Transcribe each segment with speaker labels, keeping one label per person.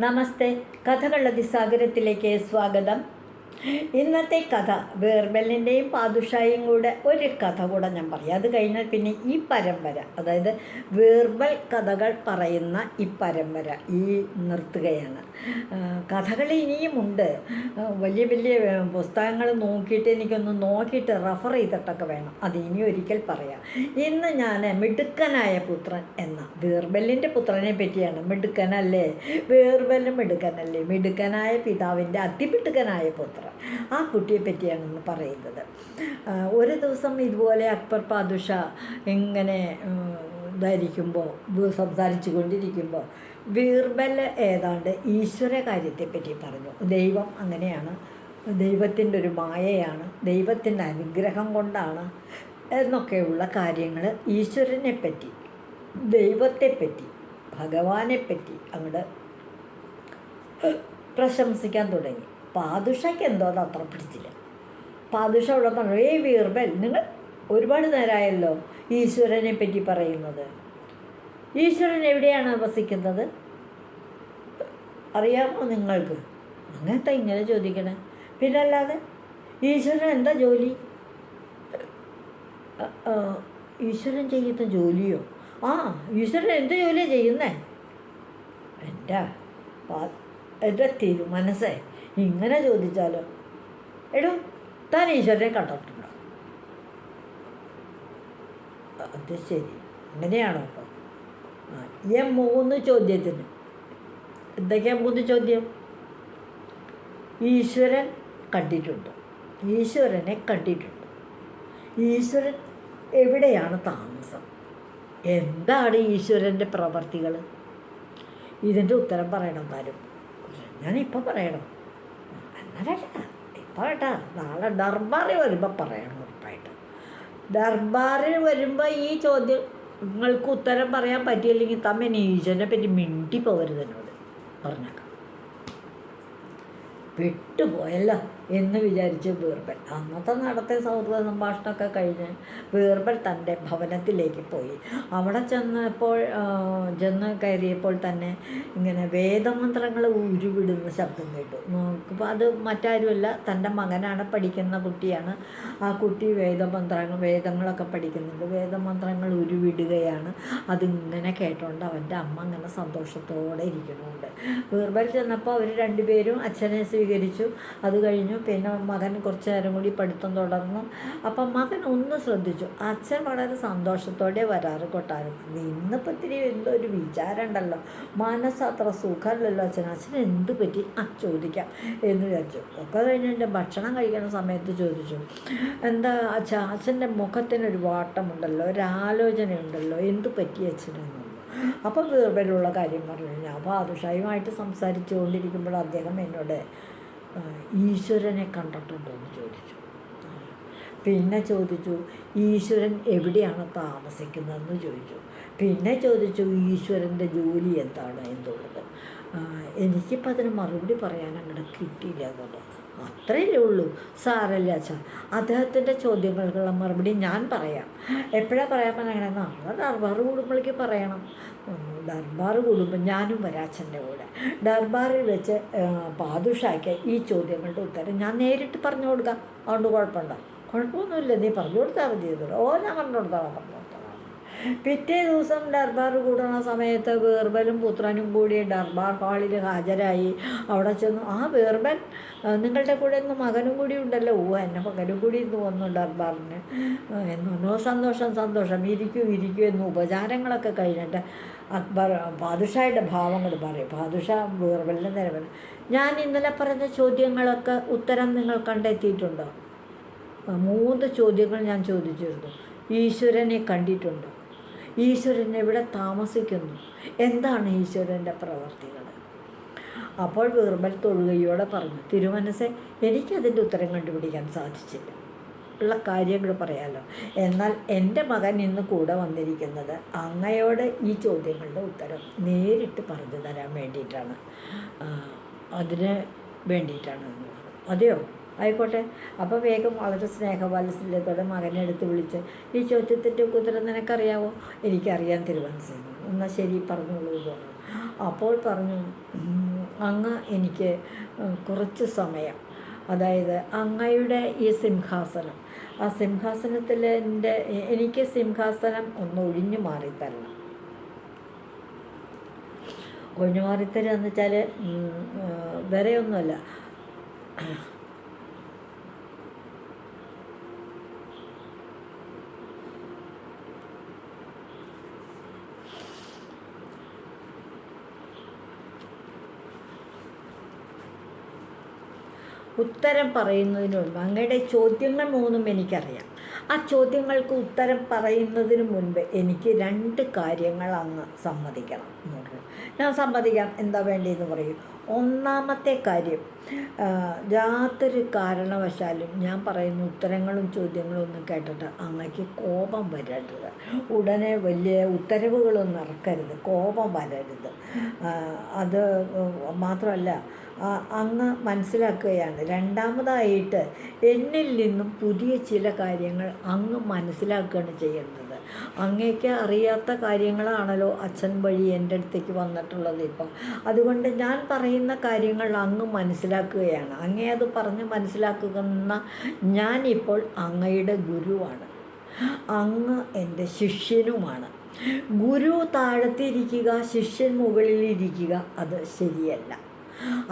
Speaker 1: നമസ്തേ, കഥകളുടെ അതിസാഗരത്തിലേക്ക് സ്വാഗതം. ഇന്നത്തെ കഥ ബീർബലിൻ്റെയും പാദുഷായും കൂടെ ഒരു കഥ കൂടെ ഞാൻ പറയാം. അത് കഴിഞ്ഞാൽ പിന്നെ ഈ പരമ്പര, അതായത് ബീർബൽ കഥകൾ പറയുന്ന ഈ പരമ്പര നിർത്തുകയാണ്. കഥകൾ ഇനിയുമുണ്ട്. വലിയ വലിയ പുസ്തകങ്ങൾ നോക്കിയിട്ട് എനിക്കൊന്ന് നോക്കിയിട്ട് റെഫർ ചെയ്തിട്ടൊക്കെ വേണം. അത് ഇനി ഒരിക്കൽ പറയാം. ഇന്ന് ഞാൻ മിടുക്കനായ പുത്രൻ എന്ന ബീർബലിൻ്റെ പുത്രനെ പറ്റിയാണ്. മിടുക്കനല്ലേ ബീർബലും? മിടുക്കനല്ലേ? മിടുക്കനായ പിതാവിൻ്റെ അതിമിടുക്കനായ പുത്രൻ, ആ കുട്ടിയെ പറ്റിയാണെന്ന് പറയുന്നത്. ഒരു ദിവസം ഇതുപോലെ അക്ബർ പാദുഷാ ഇങ്ങനെ ഇതായിരിക്കുമ്പോൾ, സംസാരിച്ചു കൊണ്ടിരിക്കുമ്പോൾ ബീർബൽ ഏതാണ്ട് ഈശ്വര കാര്യത്തെപ്പറ്റി പറഞ്ഞു. ദൈവം അങ്ങനെയാണ്, ദൈവത്തിൻ്റെ ഒരു മായയാണ്, ദൈവത്തിൻ്റെ അനുഗ്രഹം കൊണ്ടാണ് എന്നൊക്കെയുള്ള കാര്യങ്ങൾ ഈശ്വരനെപ്പറ്റി, ദൈവത്തെപ്പറ്റി, ഭഗവാനെപ്പറ്റി അങ്ങോട്ട് പ്രശംസിക്കാൻ തുടങ്ങി. പാദുഷയ്ക്ക് എന്തോ അത് അത്ര പിടിച്ചില്ല. പാദുഷ അവിടെ പറഞ്ഞു, ബീർബൽ, നിങ്ങൾ ഒരുപാട് നേരമായല്ലോ ഈശ്വരനെ പറ്റി പറയുന്നത്. ഈശ്വരൻ എവിടെയാണ് വസിക്കുന്നത് അറിയാമോ നിങ്ങൾക്ക്? അങ്ങനത്തെ ഇങ്ങനെ ചോദിക്കണേ. പിന്നെ അല്ലാതെ ഈശ്വരൻ എന്താ ജോലി? ഈശ്വരൻ ചെയ്യുന്ന ജോലിയോ? ഈശ്വരൻ എന്ത് ജോലിയാണ് ചെയ്യുന്നേ? എൻ്റെ മനസ്സേ, ഇങ്ങനെ ചോദിച്ചാലോ? എടോ, താൻ ഈശ്വരനെ കണ്ടിട്ടുണ്ടോ? അത് ശരി, അങ്ങനെയാണോ? അപ്പോൾ ഈ 3 ചോദ്യത്തിന് എന്തൊക്കെയാണ് 3 ചോദ്യം? ഈശ്വരൻ കണ്ടിട്ടുണ്ടോ? ഈശ്വരനെ കണ്ടിട്ടുണ്ടോ? ഈശ്വരൻ എവിടെയാണ് താമസം? എന്താണ് ഈശ്വരൻ്റെ പ്രവർത്തികൾ? ഇതിൻ്റെ ഉത്തരം പറയണം താനും. ഞാനിപ്പോൾ പറയണം എന്നല്ല, ഇപ്പോൾ കേട്ടാ, നാളെ ദർബാറിൽ വരുമ്പോൾ പറയണം ഉറപ്പായിട്ട്. ദർബാറിൽ വരുമ്പോൾ ഈ ചോദ്യങ്ങൾക്ക് ഉത്തരം പറയാൻ പറ്റിയില്ലെങ്കിൽ തമ്മ ഈശ്വരനെ പറ്റി മിണ്ടി പോകരുത് എന്നോട് പറഞ്ഞേക്കാം. വിട്ടുപോയല്ലോ എന്ന് വിചാരിച്ച് ബീർബൽ അന്നത്തെ നടത്തിയ സൗഹൃദ സംഭാഷണമൊക്കെ കഴിഞ്ഞ് ബീർബൽ തൻ്റെ ഭവനത്തിലേക്ക് പോയി. അവിടെ ചെന്ന് കയറിയപ്പോൾ തന്നെ ഇങ്ങനെ വേദമന്ത്രങ്ങൾ ഉരുവിടുന്ന ശബ്ദം കേട്ടു. നോക്കുമ്പോൾ അത് മറ്റാരുമല്ല, തൻ്റെ മകനാണ്, പഠിക്കുന്ന കുട്ടിയാണ്. ആ കുട്ടി വേദങ്ങളൊക്കെ പഠിക്കുന്നുണ്ട്. വേദമന്ത്രങ്ങൾ ഉരുവിടുകയാണ്. അതിങ്ങനെ കേട്ടോണ്ട് അവൻ്റെ അമ്മ അങ്ങനെ സന്തോഷത്തോടെ ഇരിക്കണമുണ്ട്. ബീർബൽ ചെന്നപ്പോൾ അവർ രണ്ടുപേരും അച്ഛനെ സ്വീകരിച്ചു. അത് കഴിഞ്ഞു. പിന്നെ മകൻ കുറച്ച് നേരം കൂടി പഠിത്തം തുടർന്നു. അപ്പം മകൻ ഒന്ന് ശ്രദ്ധിച്ചു, അച്ഛൻ വളരെ സന്തോഷത്തോടെ വരാറ് കൊട്ടാരത്തിൽ. ഇന്നിപ്പോൾ ഇത്തിരി എന്തോ ഒരു വിചാരം ഉണ്ടല്ലോ, മനസ്സത്ര സുഖമല്ലല്ലോ അച്ഛൻ എന്ത് പറ്റി? ചോദിക്കാം എന്ന് വിചാരിച്ചു. ഒക്കെ കഴിഞ്ഞ് എൻ്റെ ഭക്ഷണം കഴിക്കുന്ന സമയത്ത് ചോദിച്ചു, എന്താ അച്ഛൻ്റെ മുഖത്തിനൊരു വാട്ടമുണ്ടല്ലോ, ഒരാലോചനയുണ്ടല്ലോ, എന്ത് പറ്റി അച്ഛനെന്നുള്ളൂ. അപ്പം ബീർബലുള്ള കാര്യം പറഞ്ഞു. ഞാൻ പാദുഷായുമായിട്ട് സംസാരിച്ചു കൊണ്ടിരിക്കുമ്പോൾ അദ്ദേഹം എന്നോട് ഈശ്വരനെ കണ്ടിട്ടുണ്ടോ എന്ന് ചോദിച്ചു. പിന്നെ ചോദിച്ചു, ഈശ്വരൻ എവിടെയാണ് താമസിക്കുന്നതെന്ന് ചോദിച്ചു. പിന്നെ ചോദിച്ചു, ഈശ്വരൻ്റെ ജോലി എന്താണ് എന്നുള്ളത്. എനിക്കിപ്പോൾ അതിന് മറുപടി പറയാൻ അങ്ങോട്ട് കിട്ടിയില്ല എന്നുള്ളത്. അത്രയല്ലേ ഉള്ളൂ. സാരല്ല അച്ഛാ, അദ്ദേഹത്തിൻ്റെ ചോദ്യങ്ങൾക്കുള്ള മറുപടി ഞാൻ പറയാം. എപ്പോഴാണ് പറയാൻ പറ്റുന്നത്? നാളെ ദർബാർ കൂടുമ്പോഴേക്ക് പറയണം. ദർബാർ കൂടുമ്പോൾ ഞാനും വരാം അച്ഛൻ്റെ കൂടെ. ദർബാറിൽ വെച്ച് പാദുഷായ്ക്ക് ഈ ചോദ്യങ്ങളുടെ ഉത്തരം ഞാൻ നേരിട്ട് പറഞ്ഞു കൊടുക്കാം. അതുകൊണ്ട് കുഴപ്പമൊന്നുമില്ല, നീ പറഞ്ഞു കൊടുത്താൽ മതി. ഞാൻ പറഞ്ഞു കൊടുത്തോളാം. പിറ്റേ ദിവസം ദർബാർ കൂടുന്ന സമയത്ത് ബീർബലും പുത്രനും കൂടി ദർബാർ ഹാളിൽ ഹാജരായി. അവിടെ ചെന്നു, ബീർബൽ, നിങ്ങളുടെ കൂടെ ഇന്ന് മകനും കൂടി ഉണ്ടല്ലോ. എൻ്റെ മകനും കൂടി ഇന്ന് വന്നു ദർബാറിന് എന്നോ. സന്തോഷം, ഇരിക്കൂ എന്ന് ഉപചാരങ്ങളൊക്കെ കഴിഞ്ഞിട്ട് അക്ബർ പാദുഷായുടെ ഭാവങ്ങൾ പറയും. പാദുഷാ ബീർബലിൻ്റെ നേരം, ഞാൻ ഇന്നലെ പറഞ്ഞ ചോദ്യങ്ങളൊക്കെ ഉത്തരം നിങ്ങൾ കണ്ടെത്തിയിട്ടുണ്ടോ? 3 ചോദ്യങ്ങൾ ഞാൻ ചോദിച്ചിരുന്നു. ഈശ്വരനെ കണ്ടിട്ടുണ്ടോ? ഈശ്വരൻ എവിടെ താമസിക്കുന്നു? എന്താണ് ഈശ്വരൻ്റെ പ്രവർത്തികൾ? അപ്പോൾ ബീർബൽ തൊഴുകയോടെ പറഞ്ഞു, തിരുമനസ്സേ, എനിക്കതിൻ്റെ ഉത്തരം കണ്ടുപിടിക്കാൻ സാധിച്ചില്ല. ഉള്ള കാര്യങ്ങൾ പറയാമല്ലോ. എന്നാൽ എൻ്റെ മകൻ ഇന്ന് കൂടെ വന്നിരിക്കുന്നത് അങ്ങയോട് ഈ ചോദ്യങ്ങളുടെ ഉത്തരം നേരിട്ട് പറഞ്ഞു തരാൻ വേണ്ടിയിട്ടാണ്, അതിന് വേണ്ടിയിട്ടാണ്. അതെയോ? ആയിക്കോട്ടെ. അപ്പോൾ വേഗം വളരെ സ്നേഹവാത്സല്യത്തോടെ മകനെ എടുത്ത് വിളിച്ച്, ഈ ചോദ്യത്തിൻ്റെ ഉത്തരം നിനക്കറിയാവോ? എനിക്കറിയാൻ തിരുവനന്തപുരം. എന്നാൽ ശരി, പറഞ്ഞോളൂ പറഞ്ഞു. അപ്പോൾ പറഞ്ഞു, അങ്ങ് എനിക്ക് കുറച്ച് സമയം, അതായത് അങ്ങയുടെ ഈ സിംഹാസനം, ആ സിംഹാസനത്തിൽ എനിക്ക് സിംഹാസനം ഒന്ന് ഒഴിഞ്ഞു മാറിത്തരണം. ഒഴിഞ്ഞു മാറിത്തരിക എന്ന് വെച്ചാൽ വേറെ ഒന്നുമല്ല, ഉത്തരം പറയുന്നതിന് മുൻപ് അങ്ങയുടെ ചോദ്യങ്ങൾ 3 എനിക്കറിയാം. ആ ചോദ്യങ്ങൾക്ക് ഉത്തരം പറയുന്നതിന് മുൻപ് എനിക്ക് 2 കാര്യങ്ങൾ അങ്ങ് സമ്മതിക്കണം എന്ന് പറഞ്ഞു. ഞാൻ സമ്മതിക്കാം, എന്താ വേണ്ടിയെന്ന് പറയും. ഒന്നാമത്തെ കാര്യം, യാതൊരു കാരണവശാലും ഞാൻ പറയുന്ന ഉത്തരങ്ങളും ചോദ്യങ്ങളും ഒന്നും കേട്ടിട്ട് അങ്ങക്ക് കോപം വരരുത്. ഉടനെ വലിയ ഉത്തരവുകളൊന്നും ഇറക്കരുത്, കോപം വരരുത്. അത് മാത്രമല്ല, അങ്ങ് മനസ്സിലാക്കുകയാണ്. രണ്ടാമതായിട്ട് എന്നിൽ നിന്നും പുതിയ ചില കാര്യങ്ങൾ അങ്ങ് മനസ്സിലാക്കുകയാണ് ചെയ്യേണ്ടത്. അങ്ങേക്ക് അറിയാത്ത കാര്യങ്ങളാണല്ലോ അച്ഛൻ വഴി എൻ്റെ അടുത്തേക്ക് വന്നിട്ടുള്ളത് ഇപ്പം. അതുകൊണ്ട് ഞാൻ പറയുന്ന കാര്യങ്ങൾ അങ്ങ് മനസ്സിലാക്കുകയാണ്. അങ്ങേ അത് പറഞ്ഞ് മനസ്സിലാക്കുന്ന ഞാനിപ്പോൾ അങ്ങയുടെ ഗുരുവാണ്, അങ്ങ് എൻ്റെ ശിഷ്യനുമാണ്. ഗുരു താഴത്തിരിക്കുക, ശിഷ്യൻ മുകളിലിരിക്കുക, അത് ശരിയല്ല.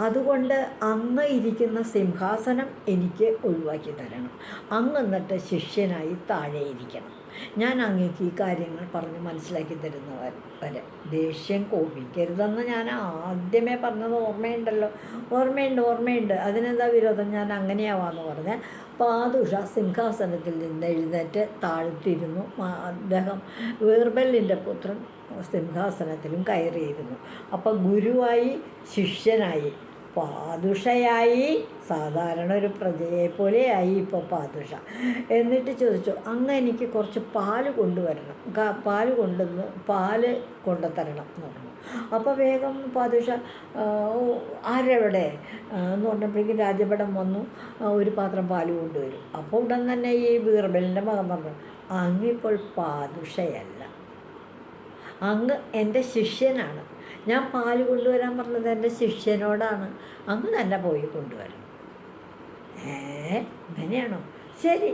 Speaker 1: അതുകൊണ്ട് അങ്ങ് ഇരിക്കുന്ന സിംഹാസനം എനിക്ക് ഒഴിവാക്കി തരണം. അങ്ങ് എന്നിട്ട് ശിഷ്യനായി താഴെ ഇരിക്കണം. ഞാൻ അങ്ങേക്ക് ഈ കാര്യങ്ങൾ പറഞ്ഞ് മനസ്സിലാക്കി തരുന്നവർ വരെ ദേഷ്യം കോപിക്കരുതെന്ന് ഞാൻ ആദ്യമേ പറഞ്ഞത് ഓർമ്മയുണ്ടല്ലോ. ഓർമ്മയുണ്ട്. അതിനെന്താ വിരോധം? ഞാൻ അങ്ങനെയാവാന്ന് പറഞ്ഞ് പാദുഷ സിംഹാസനത്തിൽ നിന്ന് എഴുന്നേറ്റ് താഴ്ത്തിരുന്നു. അദ്ദേഹം വീർബലിൻ്റെ പുത്രൻ സിംഹാസനത്തിലും കയറിയിരുന്നു. അപ്പം ഗുരുവായി, ശിഷ്യനായി, പാദുഷയായി, സാധാരണ ഒരു പ്രജയെപ്പോലെയായി ഇപ്പോൾ പാദുഷ. എന്നിട്ട് ചോദിച്ചു, അങ്ങ് എനിക്ക് കുറച്ച് പാല് കൊണ്ടുവരണം, പാല് കൊണ്ടുതരണം എന്ന് പറഞ്ഞു. അപ്പോൾ വേഗം പാദുഷ, ആരെവിടെ എന്ന് പറഞ്ഞപ്പോഴേക്കും രാജഭടൻ വന്നു, ഒരു പാത്രം പാല് കൊണ്ടുവരും. അപ്പോൾ ഉടൻ തന്നെ ഈ ബീർബലിൻ്റെ മകൻ പറഞ്ഞു, അങ്ങിപ്പോൾ പാദുഷയല്ല, അങ്ങ് എൻ്റെ ശിഷ്യനാണ്. ഞാൻ പാല് കൊണ്ടുവരാൻ പറഞ്ഞത് എൻ്റെ ശിഷ്യനോടാണ്, അങ്ങ് തന്നെ പോയി കൊണ്ടുവരണം. അങ്ങനെയാണോ? ശരി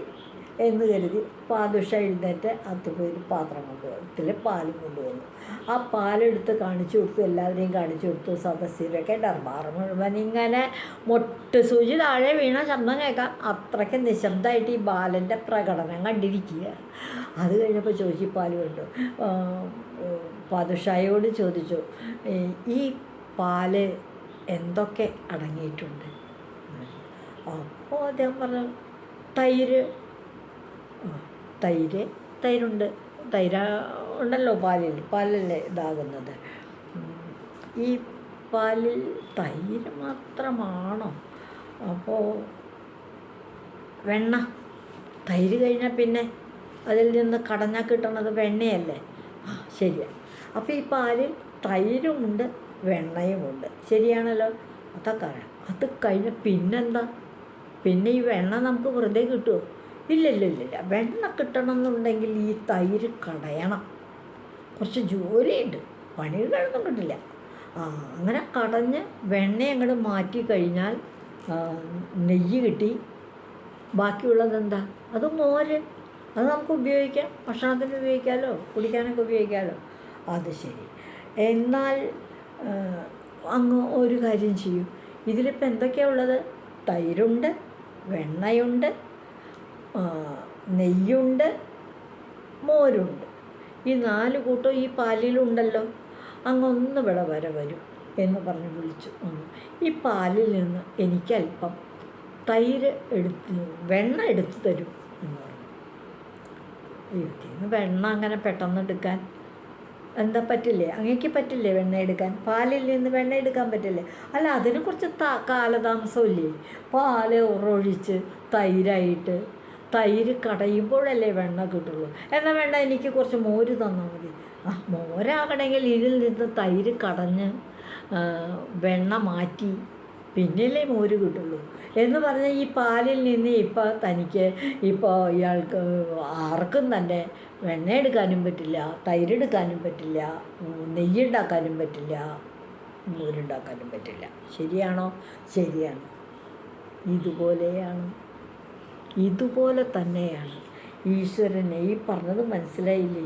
Speaker 1: എന്ന് കരുതി പാദുഷ എഴുന്നേറ്റ് അത് പോയി പാത്രം കൊണ്ടുവന്നു, പാലും കൊണ്ടുവന്നു. ആ പാലെടുത്ത് കാണിച്ചു കൊടുത്തു, എല്ലാവരെയും കാണിച്ചു കൊടുത്തു. സദസ്യരൊക്കെ ദർബാർ മുഴുവൻ ഇങ്ങനെ മൊട്ട് സൂചി താഴെ വീണ ശബ്ദം കേൾക്കാം. അത്രയ്ക്ക് നിശബ്ദമായിട്ട് ഈ ബാലൻ്റെ പ്രകടനം കണ്ടിരിക്കുക. അത് കഴിഞ്ഞപ്പോൾ ചോദിച്ചു, പാല് കണ്ടു. പാദുഷായോട് ചോദിച്ചു, ഈ പാല് എന്തൊക്കെ അടങ്ങിയിട്ടുണ്ട്? അപ്പോൾ അദ്ദേഹം പറഞ്ഞു, തൈരുണ്ട്, ഉണ്ടല്ലോ പാലല്ലേ ഇതാകുന്നത്. ഈ പാലിൽ തൈര് മാത്രമാണോ? അപ്പോൾ വെണ്ണ, തൈര് കഴിഞ്ഞാൽ പിന്നെ അതിൽ നിന്ന് കടഞ്ഞാൽ കിട്ടണത് വെണ്ണയല്ലേ? ശരിയാണ്. അപ്പോൾ ഈ പാലിൽ തൈരുമുണ്ട്, വെണ്ണയുമുണ്ട്, ശരിയാണല്ലോ. അതൊക്കെ അറിയാം. അത് കഴിഞ്ഞ പിന്നെന്താ? പിന്നെ ഈ വെണ്ണ നമുക്ക് വെറുതെ കിട്ടുമോ? ഇല്ല. വെണ്ണ കിട്ടണമെന്നുണ്ടെങ്കിൽ ഈ തൈര് കടയണം. കുറച്ച് ജോലിയുണ്ട്, പണികളൊന്നും കിട്ടില്ല. അങ്ങനെ കടഞ്ഞ് വെണ്ണ അങ്ങോട്ട് മാറ്റി കഴിഞ്ഞാൽ നെയ്യ് കിട്ടി. ബാക്കിയുള്ളതെന്താ? അത് മോര്. അത് നമുക്ക് ഉപയോഗിക്കാം, ഭക്ഷണത്തിന് ഉപയോഗിക്കാമല്ലോ, കുടിക്കാനൊക്കെ ഉപയോഗിക്കാമല്ലോ. അത് ശരി. എന്നാൽ അങ്ങ് ഒരു കാര്യം ചെയ്യും, ഇതിലിപ്പോൾ എന്തൊക്കെയാണ് ഉള്ളത്? തൈരുണ്ട്, വെണ്ണയുണ്ട്, നെയ്യുണ്ട്, മോരുണ്ട്. ഈ 4 കൂട്ടം ഈ പാലിലുണ്ടല്ലോ. അങ്ങൊന്ന് ഇവിടെ വരെ വരും എന്ന് പറഞ്ഞ് വിളിച്ചു. ഈ പാലിൽ നിന്ന് എനിക്കല്പം വെണ്ണ എടുത്ത് തരും എന്ന് പറഞ്ഞു. ഇതിന് വെണ്ണ അങ്ങനെ പെട്ടെന്ന് എടുക്കാൻ എന്താ പറ്റില്ലേ? അങ്ങേക്ക് പറ്റില്ലേ വെണ്ണ എടുക്കാൻ? പാലിൽ നിന്ന് വെണ്ണ എടുക്കാൻ പറ്റില്ലേ? അല്ല, അതിന് കുറച്ച് കാലതാമസമില്ലേ? പാല് ഉറൊഴിച്ച് തൈരായിട്ട്, തൈര് കടയുമ്പോഴല്ലേ വെണ്ണ കിട്ടുള്ളൂ. എന്നാൽ വേണ്ട, എനിക്ക് കുറച്ച് മോര് തന്നാൽ മതി. മോരാകണമെങ്കിൽ ഇതിൽ നിന്ന് തൈര് കടഞ്ഞ് വെണ്ണ മാറ്റി പിന്നല്ലേ മോര് കിട്ടുള്ളൂ എന്ന് പറഞ്ഞാൽ ഈ പാലിൽ നിന്ന് ഇപ്പോൾ ഇയാൾക്ക് ആർക്കും തന്നെ വെണ്ണ എടുക്കാനും പറ്റില്ല, തൈരെടുക്കാനും പറ്റില്ല, നെയ്യുണ്ടാക്കാനും പറ്റില്ല, മോരുണ്ടാക്കാനും പറ്റില്ല. ശരിയാണോ? ശരിയാണ്. ഇതുപോലെ തന്നെയാണ് ഈശ്വരനെ. ഈ പറഞ്ഞത് മനസ്സിലായില്ലേ?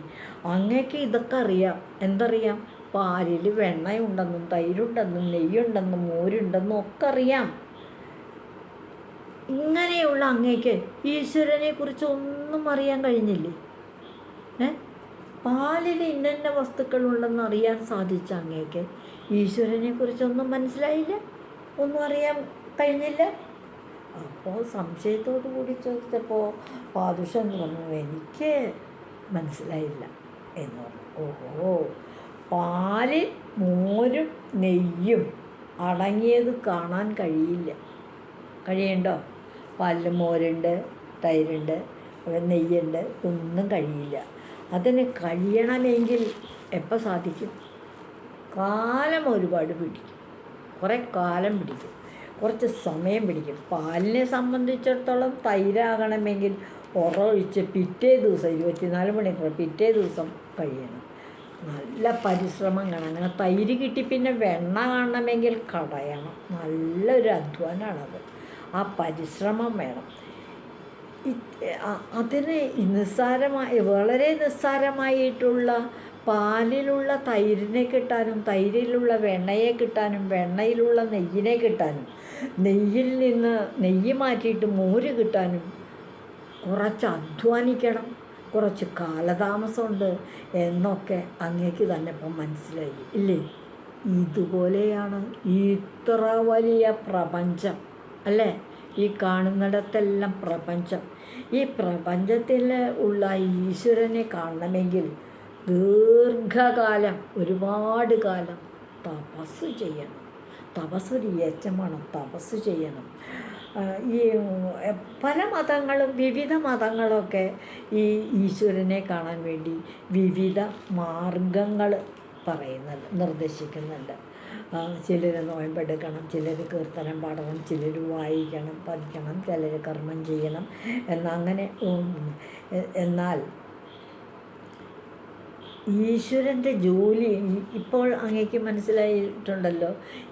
Speaker 1: അങ്ങേക്ക് ഇതൊക്കെ അറിയാം. എന്തറിയാം? പാലിൽ വെണ്ണയുണ്ടെന്നും തൈരുണ്ടെന്നും നെയ്യുണ്ടെന്നും മോരുണ്ടെന്നും ഒക്കെ അറിയാം. ഇങ്ങനെയുള്ള അങ്ങേക്ക് ഈശ്വരനെ കുറിച്ച് ഒന്നും അറിയാൻ കഴിഞ്ഞില്ലേ? പാലിൽ ഇന്ന വസ്തുക്കളുണ്ടെന്ന് അറിയാൻ സാധിച്ച അങ്ങേക്ക് ഈശ്വരനെ കുറിച്ചൊന്നും മനസ്സിലായില്ല, ഒന്നും അറിയാൻ കഴിഞ്ഞില്ല. അപ്പോൾ സംശയത്തോടു കൂടി ചോദിച്ചപ്പോൾ പാദുഷൻ എന്ന് പറഞ്ഞു, എനിക്ക് മനസ്സിലായില്ല എന്ന് പറഞ്ഞു. ഓഹോ, പാല് മോരും നെയ്യും അടങ്ങിയത് കാണാൻ കഴിയുണ്ടോ? പാലിൽ മോരുണ്ട്, തൈരുണ്ട്, നെയ്യുണ്ട്, ഒന്നും കഴിയില്ല. അതിന് കഴിയണമെങ്കിൽ എപ്പോൾ സാധിക്കും? കാലം ഒരുപാട് പിടിക്കും, കുറേ കാലം പിടിക്കും, കുറച്ച് സമയം പിടിക്കും. പാലിനെ സംബന്ധിച്ചിടത്തോളം തൈരാകണമെങ്കിൽ ഉറൊഴിച്ച് പിറ്റേ ദിവസം 24 മണിക്കൂർ പിറ്റേ ദിവസം കഴിയണം. നല്ല പരിശ്രമം കാണണം. അങ്ങനെ തൈര് കിട്ടി പിന്നെ വെണ്ണ കാണണമെങ്കിൽ കടയണം. നല്ലൊരു അധ്വാനമാണത്. ആ പരിശ്രമം വേണം. അതിന് വളരെ നിസ്സാരമായിട്ടുള്ള പാലിലുള്ള തൈരിനെ കിട്ടാനും തൈരിലുള്ള വെണ്ണയെ കിട്ടാനും വെണ്ണയിലുള്ള നെയ്യിനെ കിട്ടാനും നെയ്യിൽ നിന്ന് നെയ്യ് മാറ്റിയിട്ട് മോര് കിട്ടാനും കുറച്ച് അധ്വാനിക്കണം, കുറച്ച് കാലതാമസമുണ്ട് എന്നൊക്കെ അങ്ങേക്ക് തന്നെ ഇപ്പം മനസ്സിലായി ഇല്ലേ? ഇതുപോലെയാണ് ഇത്ര വലിയ പ്രപഞ്ചം അല്ലേ? ഈ കാണുന്നിടത്തെല്ലാം പ്രപഞ്ചം. ഈ പ്രപഞ്ചത്തിൽ ഉള്ള ഈശ്വരനെ കാണണമെങ്കിൽ ദീർഘകാലം, ഒരുപാട് കാലം തപസ് ചെയ്യണം. തപസ്സൊരു യജ്ഞമാണ്, തപസ് ചെയ്യണം. ഈ പല മതങ്ങളും വിവിധ മതങ്ങളൊക്കെ ഈ ഈശ്വരനെ കാണാൻ വേണ്ടി വിവിധ മാർഗങ്ങൾ നിർദ്ദേശിക്കുന്നുണ്ട്. ചിലർ നോയമ്പെടുക്കണം, ചിലർ കീർത്തനം പാടണം, ചിലർ വായിക്കണം, പഠിക്കണം, ചിലർ കർമ്മം ചെയ്യണം എന്നങ്ങനെ. എന്നാൽ ഈശ്വരൻ്റെ ജോലി ഇപ്പോൾ അങ്ങേക്ക് മനസ്സിലായിട്ടുണ്ടല്ലോ.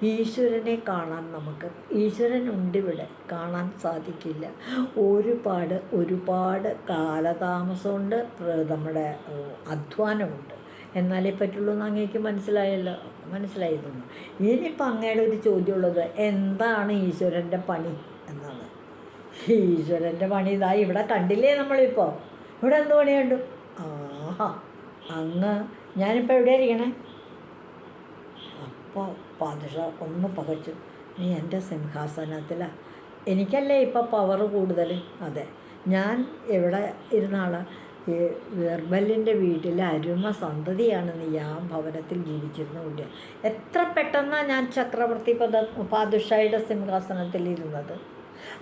Speaker 1: ഈശ്വരനെ കാണാൻ നമുക്ക്, ഈശ്വരനുണ്ട് ഇവിടെ, കാണാൻ സാധിക്കില്ല. ഒരുപാട് കാലതാമസമുണ്ട്, നമ്മുടെ അധ്വാനമുണ്ട്. എന്നാലേ പറ്റുള്ളൂ എന്ന് അങ്ങേക്ക് മനസ്സിലായിരുന്നു. ഇനിയിപ്പോൾ അങ്ങയുടെ ഒരു ചോദ്യമുള്ളത് എന്താണ് ഈശ്വരൻ്റെ പണി എന്നാണ്. ഈശ്വരൻ്റെ പണി ഇതാ ഇവിടെ കണ്ടില്ലേ നമ്മളിപ്പോൾ. ഇവിടെ എന്ത് പണിയുണ്ട്? അങ്ങ് ഞാനിപ്പോൾ എവിടെ ഇരിക്കണേ? അപ്പോൾ പാദുഷ ഒന്ന് പകച്ചു, നീ എൻ്റെ സിംഹാസനത്തിലാണ്. എനിക്കല്ലേ ഇപ്പോൾ പവർ കൂടുതൽ? അതെ, ഞാൻ എവിടെ ഇരുന്ന ആളാണ്? ഈ ബീർബലിൻ്റെ വീട്ടിലെ അരുമ സന്തതിയാണ് നീ ആ ഭവനത്തിൽ ജീവിച്ചിരുന്ന കുട്ടി. എത്ര പെട്ടെന്നാണ് ഞാൻ ചക്രവർത്തി പാദുഷയുടെ സിംഹാസനത്തിലിരുന്നത്.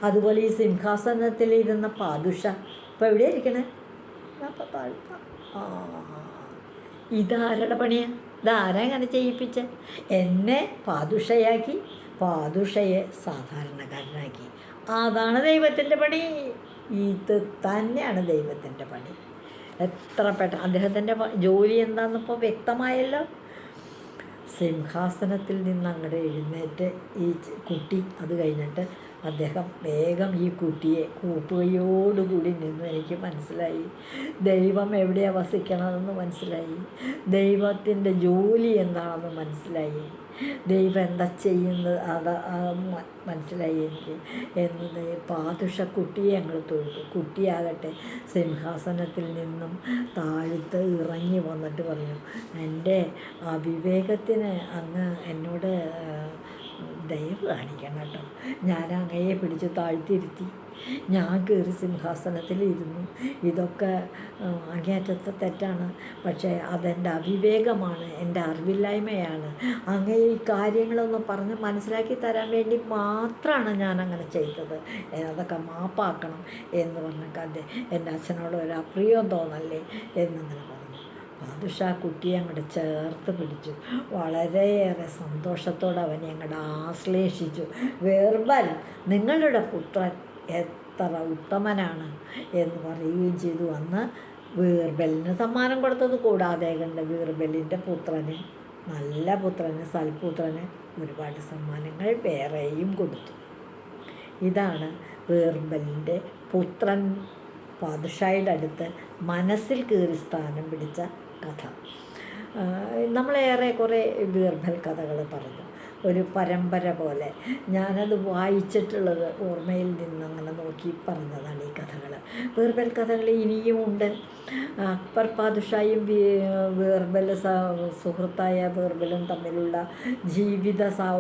Speaker 1: അതുപോലെ ഈ സിംഹാസനത്തിലിരുന്ന പാദുഷ ഇപ്പോൾ എവിടെ ഇരിക്കണേ? ഇതാരുടെ പണിയാണ്? ഇതാരാ ഇങ്ങനെ ചെയ്യിപ്പിച്ച? എന്നെ പാദുഷയാക്കി, പാദുഷയെ സാധാരണക്കാരനാക്കി. അതാണ് ദൈവത്തിൻ്റെ പണി. ഇത് തന്നെയാണ് ദൈവത്തിൻ്റെ പണി. എത്ര അദ്ദേഹത്തിൻ്റെ ജോലി എന്താണെന്നിപ്പോൾ വ്യക്തമായല്ലോ. സിംഹാസനത്തിൽ നിന്ന് അങ്ങോട്ട് എഴുന്നേറ്റ് ഈ കുട്ടി, അത് കഴിഞ്ഞിട്ട് അദ്ദേഹം വേഗം ഈ കുട്ടിയെ കൂപ്പുകയോടുകൂടി നിന്ന് എനിക്ക് മനസ്സിലായി. ദൈവം എവിടെ വസിക്കണമെന്ന് മനസ്സിലായി, ദൈവത്തിൻ്റെ ജോലി എന്താണെന്ന് മനസ്സിലായി, ദൈവം എന്താ ചെയ്യുന്നത് അത് മനസ്സിലായി എനിക്ക് എന്നത്. പാദുഷ കുട്ടിയെ ഞങ്ങൾ തൊഴുതു. കുട്ടിയാകട്ടെ സിംഹാസനത്തിൽ നിന്നും താഴ്ത്ത് ഇറങ്ങി വന്നിട്ട് പറഞ്ഞു, എൻ്റെ വിവേകത്തിന് അങ്ങ് എന്നോട് ദയവ് കാണിക്കണം കേട്ടോ. ഞാൻ അങ്ങയെ പിടിച്ച് താഴ്ത്തിയിരുത്തി, ഞാൻ കയറി സിംഹാസനത്തിലിരുന്നു. ഇതൊക്കെ അങ്ങേയറ്റത്തെ തെറ്റാണ്, പക്ഷേ അതെൻ്റെ അവിവേകമാണ്, എൻ്റെ അറിവില്ലായ്മയാണ്. അങ്ങേ ഈ കാര്യങ്ങളൊന്ന് പറഞ്ഞ് മനസ്സിലാക്കി തരാൻ വേണ്ടി മാത്രമാണ് ഞാൻ അങ്ങനെ ചെയ്തത്. അതൊക്കെ മാപ്പാക്കണം എന്ന് പറഞ്ഞ എൻ്റെ അച്ഛനോട് ഒരു അപ്രിയം തോന്നല്ലേ എന്നിങ്ങനെ പറഞ്ഞു. പാദുഷ കുട്ടിയെ അങ്ങോട്ട് ചേർത്ത് പിടിച്ചു. വളരെയേറെ സന്തോഷത്തോടെ അവനെ അങ്ങോട്ട് ആശ്ലേഷിച്ചു. ബീർബൽ, നിങ്ങളുടെ പുത്രൻ എത്ര ഉത്തമനാണ് എന്ന് പറയുകയും ചെയ്തു. അന്ന് ബീർബലിന് സമ്മാനം കൊടുത്തത് കൂടാതെ കണ്ട് ബീർബലിൻ്റെ പുത്രന് നല്ല പുത്രന് സൽപുത്രന് ഒരുപാട് സമ്മാനങ്ങൾ വേറെയും കൊടുത്തു. ഇതാണ് ബീർബലിൻ്റെ പുത്രൻ പാദ്ഷായുടെ അടുത്ത് മനസ്സിൽ കയറി സ്ഥാനം പിടിച്ച കഥ. നമ്മളേറെ കുറേ ബീർബൽ കഥകൾ പറഞ്ഞു, ഒരു പരമ്പര പോലെ. ഞാനത് വായിച്ചിട്ടുള്ളത് ഓർമ്മയിൽ നിന്നങ്ങനെ നോക്കി പറഞ്ഞതാണ് ഈ കഥകൾ. ബീർബൽ കഥകൾ ഇനിയുമുണ്ട്. അക്ബർ പാദ്ഷായും ബീർബൽ സുഹൃത്തായ ബീർബലും തമ്മിലുള്ള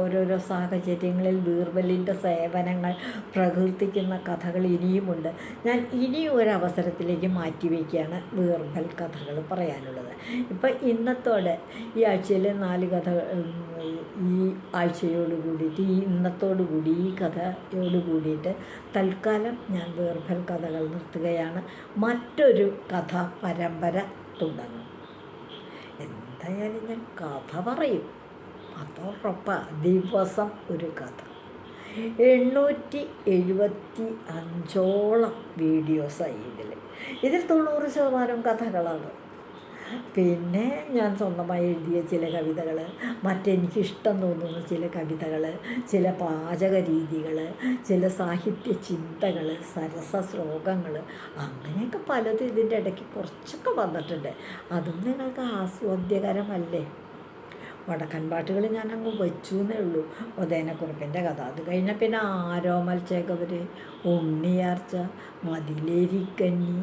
Speaker 1: ഓരോരോ സാഹചര്യങ്ങളിൽ ബീർബലിൻ്റെ സേവനങ്ങൾ പ്രകീർത്തിക്കുന്ന കഥകൾ ഇനിയുമുണ്ട്. ഞാൻ ഇനിയും ഒരവസരത്തിലേക്ക് മാറ്റിവെക്കുകയാണ് ബീർബൽ കഥകൾ പറയാനുള്ളത്. ഇപ്പം ഇന്നത്തോടെ ഈ ആഴ്ചയിലെ 4 കഥകൾ ഈ ആഴ്ചയോട് കൂടിയിട്ട് ഇന്നത്തോടു കൂടി ഈ കഥയോട് കൂടിയിട്ട് തൽക്കാലം ഞാൻ ബീർബൽ കഥകൾ നിർത്തുകയാണ്. മറ്റൊരു കഥ പരമ്പര തുടങ്ങും. എന്തായാലും ഞാൻ കഥ പറയും, അതോടൊപ്പം ദിവസം ഒരു കഥ. 875ഓളം വീഡിയോസായി ഇതിൽ 90% കഥകളാണ്. പിന്നെ ഞാൻ സ്വന്തമായി എഴുതിയ ചില കവിതകൾ, മറ്റെനിക്കിഷ്ടം തോന്നുന്ന ചില കവിതകൾ, ചില പാചക രീതികൾ, ചില സാഹിത്യ ചിന്തകൾ, സരസ ശ്ലോകങ്ങൾ, അങ്ങനെയൊക്കെ പലതും ഇതിൻ്റെ ഇടയ്ക്ക് കുറച്ചൊക്കെ വന്നിട്ടുണ്ട്. അതും നിങ്ങൾക്ക് ആസ്വാദ്യകരമല്ലേ? വടക്കൻ പാട്ടുകൾ ഞാനങ്ങ് വെച്ചു എന്നേ ഉള്ളൂ. ഉദയനക്കുറിപ്പിൻ്റെ കഥ, അത് കഴിഞ്ഞാൽ പിന്നെ ആരോമൽ ചേകവർ, ഉണ്ണിയാർച്ച, മതിലേരിക്കഞ്ഞി,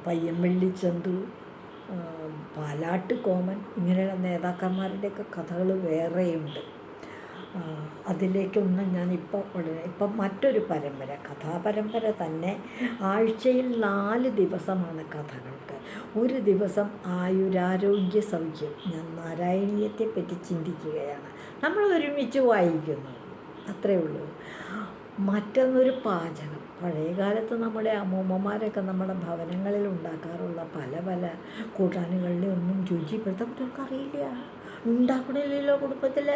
Speaker 1: പയ്യമ്പള്ളിച്ചന്തു, പാലാട്ട് കോമൻ, ഇങ്ങനെയുള്ള നേതാക്കന്മാരുടെയൊക്കെ കഥകൾ വേറെയുണ്ട്. അതിലേക്കൊന്നും ഇപ്പം മറ്റൊരു പരമ്പര, കഥാപരമ്പര തന്നെ. ആഴ്ചയിൽ 4 ദിവസമാണ് കഥകൾക്ക്. ഒരു ദിവസം ആയുരാരോഗ്യ സൗഖ്യം. ഞാൻ നാരായണീയത്തെപ്പറ്റി ചിന്തിക്കുകയാണ്. നമ്മൾ ഒരുമിച്ച് വായിക്കുന്നു, അത്രയേ ഉള്ളൂ. മറ്റൊന്നൊരു പാചകം. പഴയകാലത്ത് നമ്മുടെ അമ്മൂമ്മമാരൊക്കെ നമ്മുടെ ഭവനങ്ങളിൽ ഉണ്ടാക്കാറുള്ള പല പല കൂട്ടാനുകളുടെ ഒന്നും രുചി ഇപ്പോഴത്തെ കുട്ടികൾക്ക് അറിയില്ല, ഉണ്ടാക്കണില്ലല്ലോ കുടുംബത്തിൽ.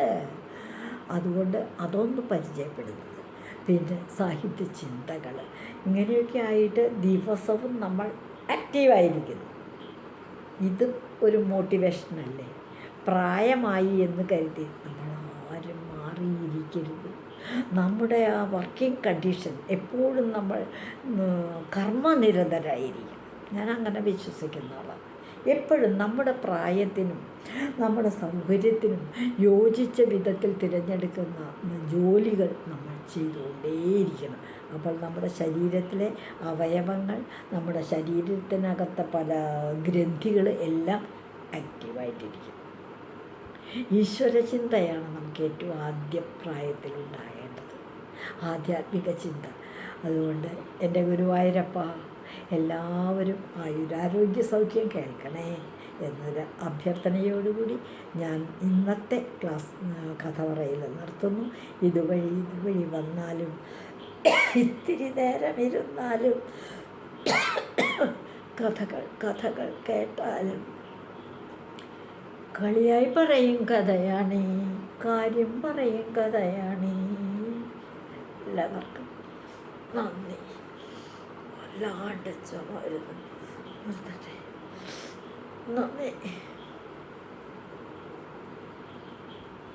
Speaker 1: അതുകൊണ്ട് അതൊന്ന് പരിചയപ്പെടുന്നത്. പിന്നെ സാഹിത്യ ചിന്തകൾ, ഇങ്ങനെയൊക്കെ ആയിട്ട് ദിവസവും നമ്മൾ ആക്റ്റീവായിരിക്കുന്നു. ഇത് ഒരു മോട്ടിവേഷനല്ലേ? പ്രായമായി എന്ന് കരുതി നമ്മൾ ആരും മാറിയിരിക്കരുത്. നമ്മുടെ ആ വർക്കിംഗ് കണ്ടീഷൻ എപ്പോഴും നമ്മൾ കർമ്മനിരതരായിരിക്കണം. ഞാനങ്ങനെ വിശ്വസിക്കുന്ന ആളാണ്. എപ്പോഴും നമ്മുടെ പ്രായത്തിനും നമ്മുടെ സൗകര്യത്തിനും യോജിച്ച വിധത്തിൽ തിരഞ്ഞെടുക്കുന്ന ജോലികൾ നമ്മൾ ചെയ്തുകൊണ്ടേയിരിക്കണം. അപ്പോൾ നമ്മുടെ ശരീരത്തിലെ അവയവങ്ങൾ, നമ്മുടെ ശരീരത്തിനകത്തെ പല ഗ്രന്ഥികൾ എല്ലാം ആക്റ്റീവായിട്ടിരിക്കും. ഈശ്വരചിന്തയാണ് നമുക്ക് ഏറ്റവും ആദ്യം പ്രായത്തിലുണ്ടാകേണ്ടത്, ആധ്യാത്മിക ചിന്ത. അതുകൊണ്ട് എൻ്റെ ഗുരുവായൂരപ്പ, എല്ലാവരും ആയുരാരോഗ്യ സൗഖ്യം കേൾക്കണേ എന്നൊരു അഭ്യർത്ഥനയോടുകൂടി ഞാൻ ഇന്നത്തെ കഥ പറയൽ നിർത്തുന്നു. ഇതുവഴി വന്നാലും ഇത്തിരി നേരം ഇരുന്നാലും കഥകൾ കേട്ടാലും കളിയായി പറയും കഥയാണ്, കാര്യം പറയും കഥയാണ്. എല്ലാവർക്കും നന്ദി. വല്ലാണ്ട് ചുമ വരുന്നു, നന്ദി.